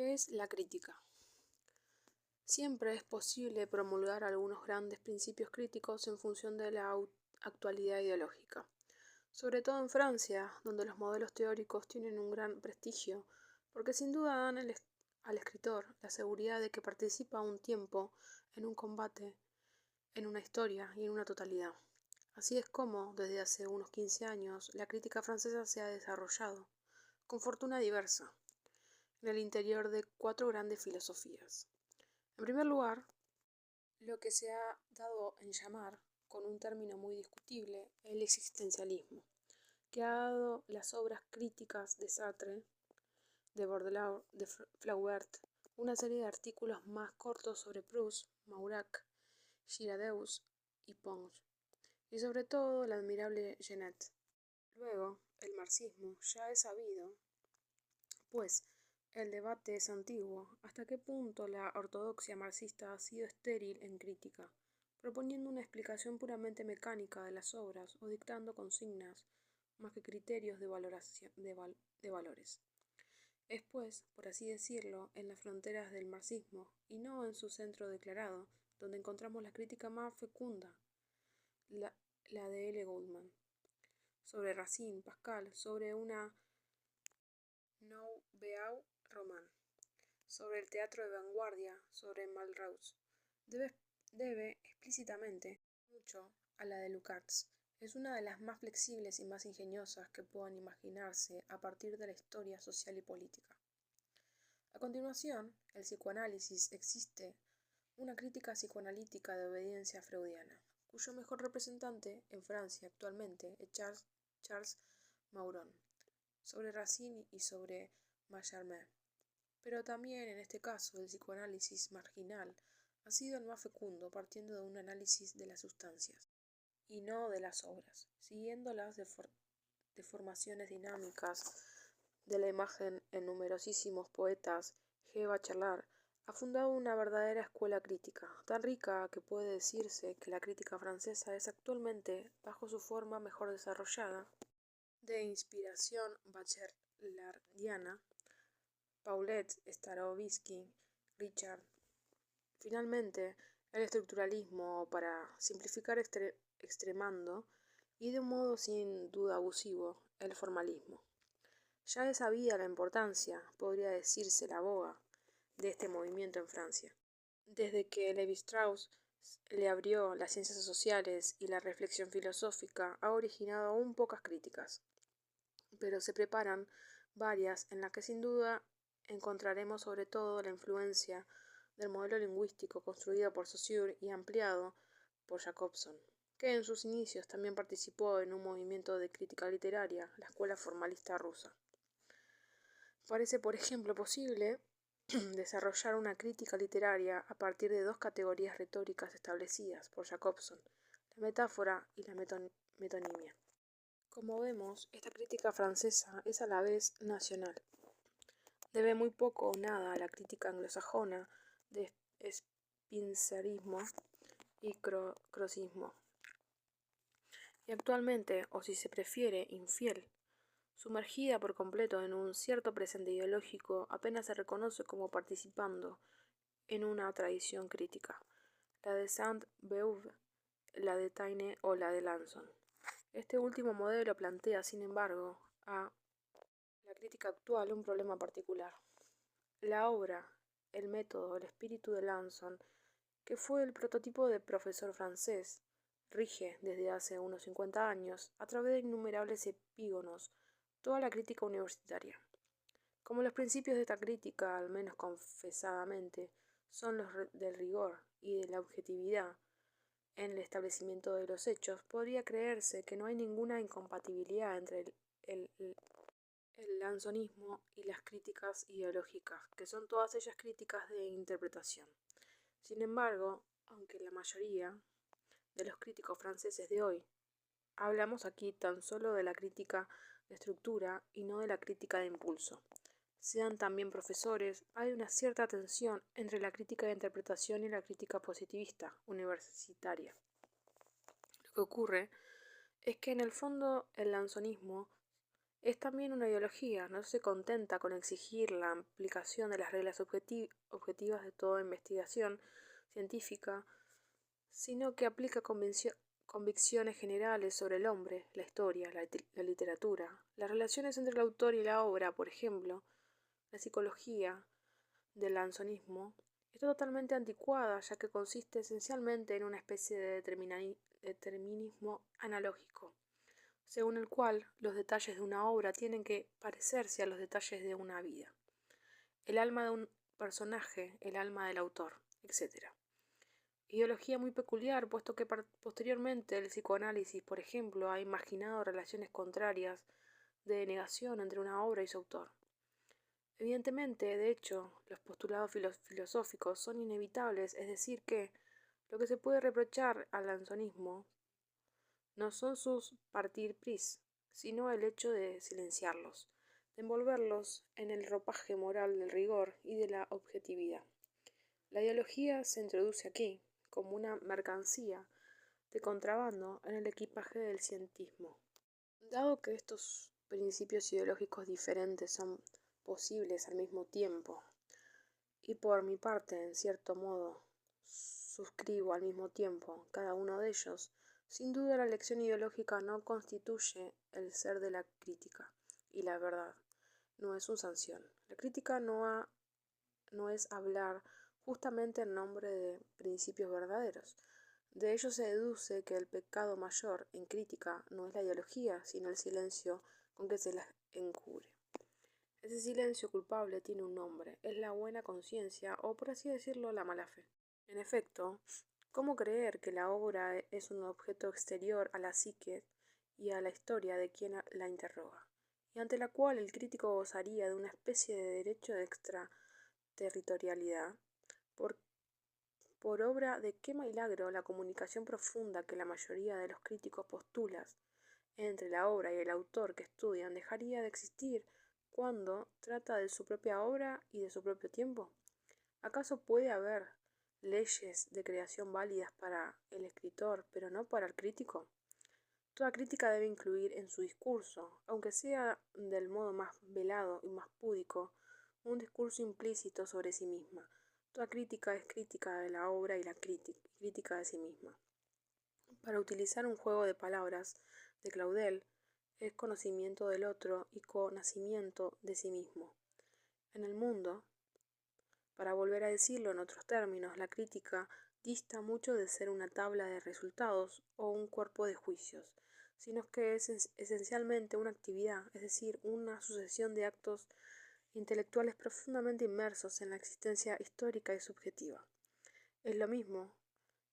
¿Qué es la crítica? Siempre es posible promulgar algunos grandes principios críticos en función de la actualidad ideológica, sobre todo en Francia, donde los modelos teóricos tienen un gran prestigio, porque sin duda dan al escritor la seguridad de que participa a un tiempo en un combate, en una historia y en una totalidad. Así es como, desde hace unos 15 años, la crítica francesa se ha desarrollado, con fortuna diversa, en el interior de 4 grandes filosofías. En primer lugar, lo que se ha dado en llamar, con un término muy discutible, el existencialismo, que ha dado las obras críticas de Sartre, de Baudelaire, de Flaubert, una serie de artículos más cortos sobre Proust, Maurrac, Girardeus y Ponge, y sobre todo la admirable Genet. Luego, el marxismo ya es sabido, pues el debate es antiguo, hasta qué punto la ortodoxia marxista ha sido estéril en crítica, proponiendo una explicación puramente mecánica de las obras o dictando consignas más que criterios de valoración de valores. Es pues, por así decirlo, en las fronteras del marxismo, y no en su centro declarado, donde encontramos la crítica más fecunda, la de L. Goldman, sobre Racine, Pascal, sobre una nouveau roman, sobre el teatro de vanguardia, sobre Malraux. Debe explícitamente mucho a la de Lukács. Es una de las más flexibles y más ingeniosas que puedan imaginarse a partir de la historia social y política. A continuación, el psicoanálisis existe una crítica psicoanalítica de obediencia freudiana, cuyo mejor representante en Francia actualmente es Charles Mauron, sobre Racine y sobre Mallarmé. Pero también en este caso el psicoanálisis marginal ha sido el más fecundo, partiendo de un análisis de las sustancias y no de las obras, siguiendo las deformaciones dinámicas de la imagen en numerosísimos poetas. G. Bachelard ha fundado una verdadera escuela crítica, tan rica que puede decirse que la crítica francesa es actualmente, bajo su forma mejor desarrollada, de inspiración bachelardiana, Paulette, Starobinsky, Richard. Finalmente, el estructuralismo, para simplificar extremando, y de un modo sin duda abusivo, el formalismo. Ya es sabida la importancia, podría decirse la boga, de este movimiento en Francia. Desde que Lévi-Strauss le abrió las ciencias sociales y la reflexión filosófica, ha originado aún pocas críticas, pero se preparan varias en las que sin duda encontraremos sobre todo la influencia del modelo lingüístico construido por Saussure y ampliado por Jacobson, que en sus inicios también participó en un movimiento de crítica literaria, la escuela formalista rusa. Parece, por ejemplo, posible desarrollar una crítica literaria a partir de dos categorías retóricas establecidas por Jacobson, la metáfora y la metonimia. Como vemos, esta crítica francesa es a la vez nacional. Debe muy poco o nada a la crítica anglosajona de spencerismo y crocismo, y actualmente, o si se prefiere, infiel, sumergida por completo en un cierto presente ideológico, apenas se reconoce como participando en una tradición crítica, la de Sainte-Beuve, la de Taine o la de Lanson. Este último modelo plantea, sin embargo, a la crítica actual un problema particular. La obra, el método, el espíritu de Lanson, que fue el prototipo de profesor francés, rige desde hace unos 50 años, a través de innumerables epígonos, toda la crítica universitaria. Como los principios de esta crítica, al menos confesadamente, son los del rigor y de la objetividad en el establecimiento de los hechos, podría creerse que no hay ninguna incompatibilidad entre el lansonismo y las críticas ideológicas, que son todas ellas críticas de interpretación. Sin embargo, aunque la mayoría de los críticos franceses de hoy, hablamos aquí tan solo de la crítica de estructura y no de la crítica de impulso, sean también profesores, hay una cierta tensión entre la crítica de interpretación y la crítica positivista universitaria. Lo que ocurre es que en el fondo el lansonismo Es también una ideología, no se contenta con exigir la aplicación de las reglas objetivas de toda investigación científica, sino que aplica convicciones generales sobre el hombre, la historia, la literatura, las relaciones entre el autor y la obra, por ejemplo. La psicología del lanzonismo está totalmente anticuada, ya que consiste esencialmente en una especie de determinismo analógico, según el cual los detalles de una obra tienen que parecerse a los detalles de una vida, el alma de un personaje, el alma del autor, etc. Ideología muy peculiar, puesto que posteriormente el psicoanálisis, por ejemplo, ha imaginado relaciones contrarias de negación entre una obra y su autor. Evidentemente, de hecho, los postulados filosóficos son inevitables, es decir, que lo que se puede reprochar al lanzonismo no son sus partir pris, sino el hecho de silenciarlos, de envolverlos en el ropaje moral del rigor y de la objetividad. La ideología se introduce aquí, como una mercancía de contrabando en el equipaje del cientismo. Dado que estos principios ideológicos diferentes son posibles al mismo tiempo, y por mi parte, en cierto modo, suscribo al mismo tiempo cada uno de ellos, sin duda la elección ideológica no constituye el ser de la crítica, y la verdad no es su sanción. La crítica no es hablar justamente en nombre de principios verdaderos. De ello se deduce que el pecado mayor en crítica no es la ideología, sino el silencio con que se la encubre. Ese silencio culpable tiene un nombre, es la buena conciencia o, por así decirlo, la mala fe. En efecto, ¿cómo creer que la obra es un objeto exterior a la psique y a la historia de quien la interroga, y ante la cual el crítico gozaría de una especie de derecho de extraterritorialidad? Por obra de qué milagro la comunicación profunda que la mayoría de los críticos postulan entre la obra y el autor que estudian dejaría de existir cuando trata de su propia obra y de su propio tiempo? ¿Acaso puede haber leyes de creación válidas para el escritor, pero no para el crítico? Toda crítica debe incluir en su discurso, aunque sea del modo más velado y más púdico, un discurso implícito sobre sí misma. Toda crítica es crítica de la obra y la crítica de sí misma. Para utilizar un juego de palabras de Claudel, es conocimiento del otro y conocimiento de sí mismo. En el mundo, para volver a decirlo en otros términos, la crítica dista mucho de ser una tabla de resultados o un cuerpo de juicios, sino que es esencialmente una actividad, es decir, una sucesión de actos intelectuales profundamente inmersos en la existencia histórica y subjetiva. Es lo mismo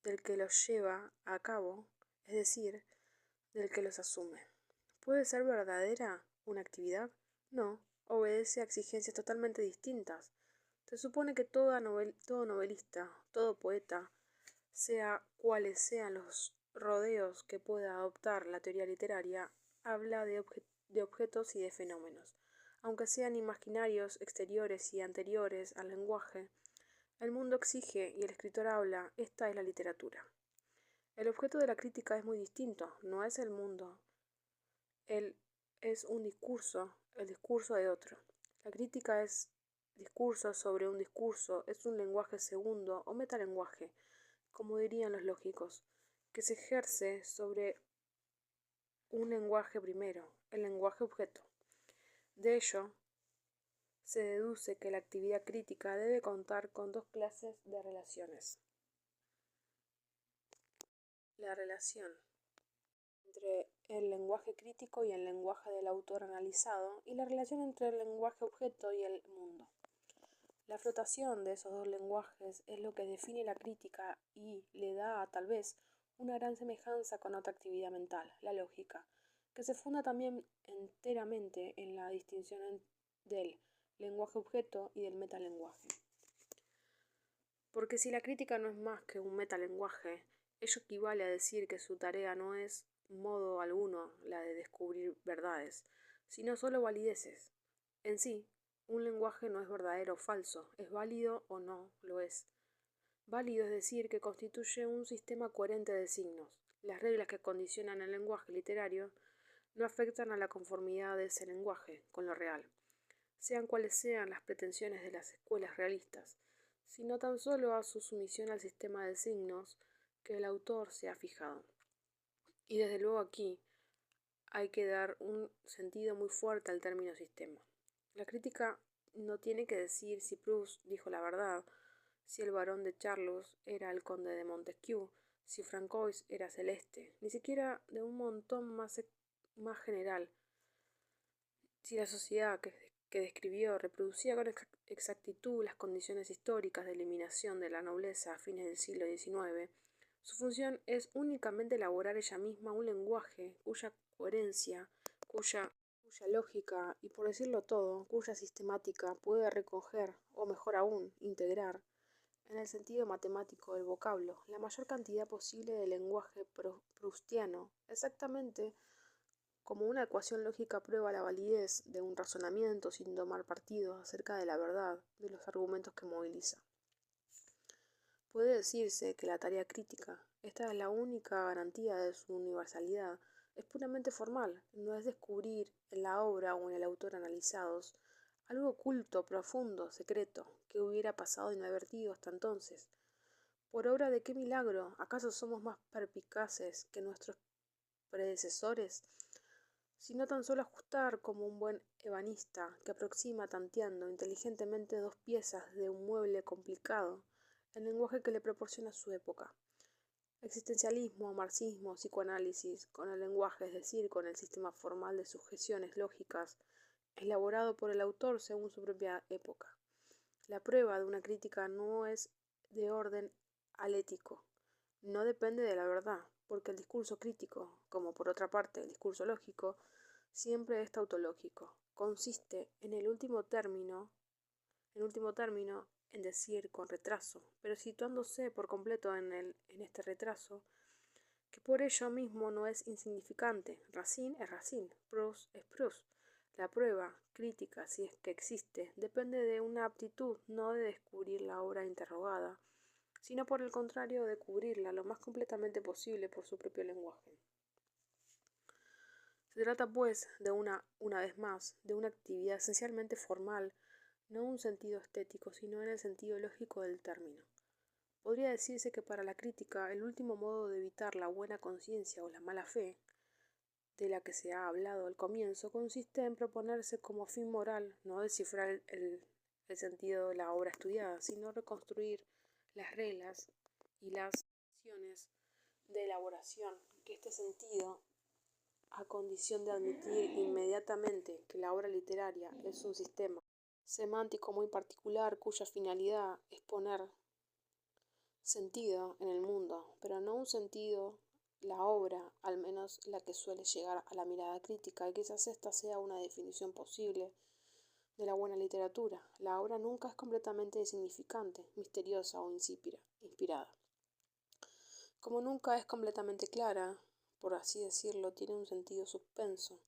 del que los lleva a cabo, es decir, del que los asume. ¿Puede ser verdadera una actividad? No, obedece a exigencias totalmente distintas. Se supone que todo novelista, todo poeta, sea cuales sean los rodeos que pueda adoptar la teoría literaria, habla de objetos y de fenómenos, aunque sean imaginarios, exteriores y anteriores al lenguaje. El mundo exige y el escritor habla, esta es la literatura. El objeto de la crítica es muy distinto, no es el mundo, él es un discurso, el discurso de otro. La crítica es discurso sobre un discurso, es un lenguaje segundo o metalenguaje, como dirían los lógicos, que se ejerce sobre un lenguaje primero, el lenguaje objeto. De ello se deduce que la actividad crítica debe contar con dos clases de relaciones. La relación entre el lenguaje crítico y el lenguaje del autor analizado, y la relación entre el lenguaje objeto y el mundo. La flotación de esos dos lenguajes es lo que define la crítica y le da, tal vez, una gran semejanza con otra actividad mental, la lógica, que se funda también enteramente en la distinción del lenguaje objeto y del metalenguaje. Porque si la crítica no es más que un metalenguaje, ello equivale a decir que su tarea no es modo alguno la de descubrir verdades, sino solo valideces. En sí, un lenguaje no es verdadero o falso, es válido o no lo es. Válido es decir que constituye un sistema coherente de signos. Las reglas que condicionan el lenguaje literario no afectan a la conformidad de ese lenguaje con lo real, sean cuales sean las pretensiones de las escuelas realistas, sino tan solo a su sumisión al sistema de signos que el autor se ha fijado. Y desde luego aquí hay que dar un sentido muy fuerte al término sistema. La crítica no tiene que decir si Proust dijo la verdad, si el barón de Charlus era el conde de Montesquieu, si Francois era celeste, ni siquiera de un montón más general, si la sociedad que describió reproducía con exactitud las condiciones históricas de eliminación de la nobleza a fines del siglo XIX, su función es únicamente elaborar ella misma un lenguaje cuya coherencia, cuya lógica y, por decirlo todo, cuya sistemática puede recoger, o mejor aún, integrar, en el sentido matemático del vocablo, la mayor cantidad posible de lenguaje proustiano, exactamente como una ecuación lógica prueba la validez de un razonamiento sin tomar partido acerca de la verdad de los argumentos que moviliza. Puede decirse que la tarea crítica, esta es la única garantía de su universalidad, es puramente formal, no es descubrir en la obra o en el autor analizados algo oculto, profundo, secreto, que hubiera pasado inadvertido hasta entonces. ¿Por obra de qué milagro? ¿Acaso somos más perspicaces que nuestros predecesores? Sino tan solo ajustar como un buen ebanista que aproxima tanteando inteligentemente dos piezas de un mueble complicado, el lenguaje que le proporciona su época. Existencialismo, marxismo, psicoanálisis, con el lenguaje, es decir, con el sistema formal de sujeciones lógicas, elaborado por el autor según su propia época. La prueba de una crítica no es de orden alético, no depende de la verdad, porque el discurso crítico, como por otra parte el discurso lógico, siempre es tautológico. Consiste en último término, en decir con retraso, pero situándose por completo en este retraso, que por ello mismo no es insignificante. Racine es Racine, Proust es Proust. La prueba crítica, si es que existe, depende de una aptitud, no de descubrir la obra interrogada, sino por el contrario de cubrirla lo más completamente posible por su propio lenguaje. Se trata, pues, de una vez más, de una actividad esencialmente formal, no en un sentido estético, sino en el sentido lógico del término. Podría decirse que para la crítica el último modo de evitar la buena conciencia o la mala fe, de la que se ha hablado al comienzo, consiste en proponerse como fin moral no descifrar el sentido de la obra estudiada, sino reconstruir las reglas y las acciones de elaboración que este sentido, a condición de admitir inmediatamente que la obra literaria es un sistema semántico muy particular cuya finalidad es poner sentido en el mundo, pero no un sentido, la obra, al menos la que suele llegar a la mirada crítica, y quizás esta sea una definición posible de la buena literatura. La obra nunca es completamente insignificante, misteriosa o inspirada. Como nunca es completamente clara, por así decirlo, tiene un sentido suspenso.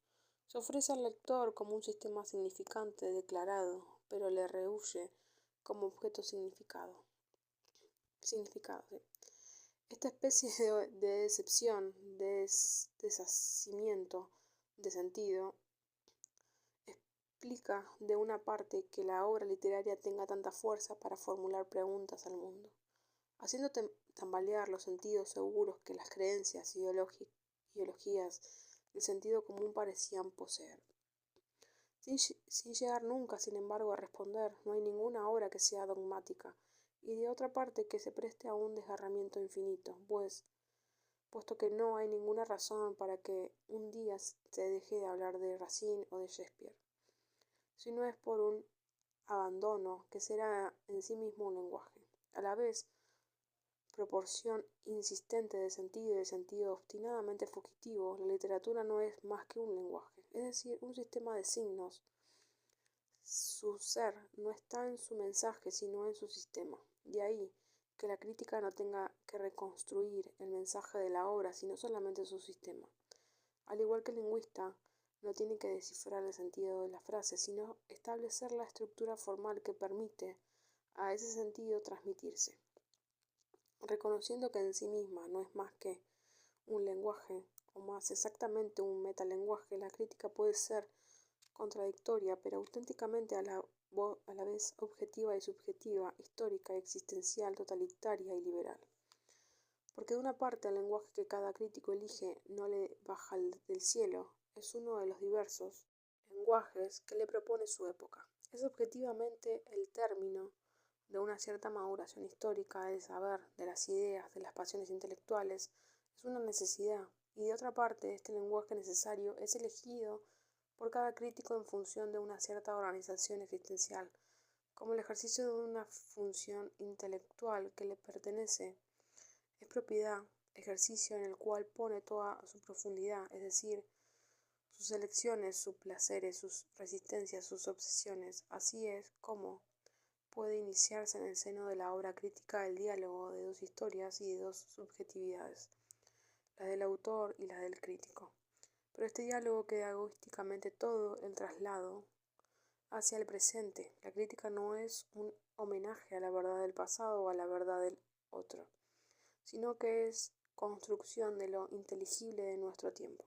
Se ofrece al lector como un sistema significante declarado, pero le rehúye como objeto significado. Sí. Esta especie de decepción, deshacimiento de sentido, explica de una parte que la obra literaria tenga tanta fuerza para formular preguntas al mundo, haciendo tambalear los sentidos seguros que las creencias, ideologías, el sentido común parecían poseer. Sin llegar nunca, sin embargo, a responder, no hay ninguna obra que sea dogmática, y de otra parte que se preste a un desgarramiento infinito, puesto que no hay ninguna razón para que un día se deje de hablar de Racine o de Shakespeare, si no es por un abandono que será en sí mismo un lenguaje. A la vez, proporción insistente de sentido y de sentido obstinadamente fugitivo, la literatura no es más que un lenguaje, es decir, un sistema de signos. Su ser no está en su mensaje, sino en su sistema. De ahí que la crítica no tenga que reconstruir el mensaje de la obra, sino solamente su sistema. Al igual que el lingüista, no tiene que descifrar el sentido de la frase, sino establecer la estructura formal que permite a ese sentido transmitirse. Reconociendo que en sí misma no es más que un lenguaje, o más exactamente un metalenguaje, la crítica puede ser contradictoria, pero auténticamente a la vez objetiva y subjetiva, histórica y existencial, totalitaria y liberal. Porque de una parte el lenguaje que cada crítico elige no le baja del cielo, es uno de los diversos lenguajes que le propone su época. Es objetivamente el término de una cierta maduración histórica del saber, de las ideas, de las pasiones intelectuales, es una necesidad, y de otra parte este lenguaje necesario es elegido por cada crítico en función de una cierta organización existencial, como el ejercicio de una función intelectual que le pertenece. Es propiedad, ejercicio en el cual pone toda su profundidad, es decir, sus elecciones, sus placeres, sus resistencias, sus obsesiones. Así es como puede iniciarse en el seno de la obra crítica el diálogo de dos historias y de dos subjetividades, la del autor y la del crítico. Pero este diálogo queda egoísticamente todo el traslado hacia el presente. La crítica no es un homenaje a la verdad del pasado o a la verdad del otro, sino que es construcción de lo inteligible de nuestro tiempo.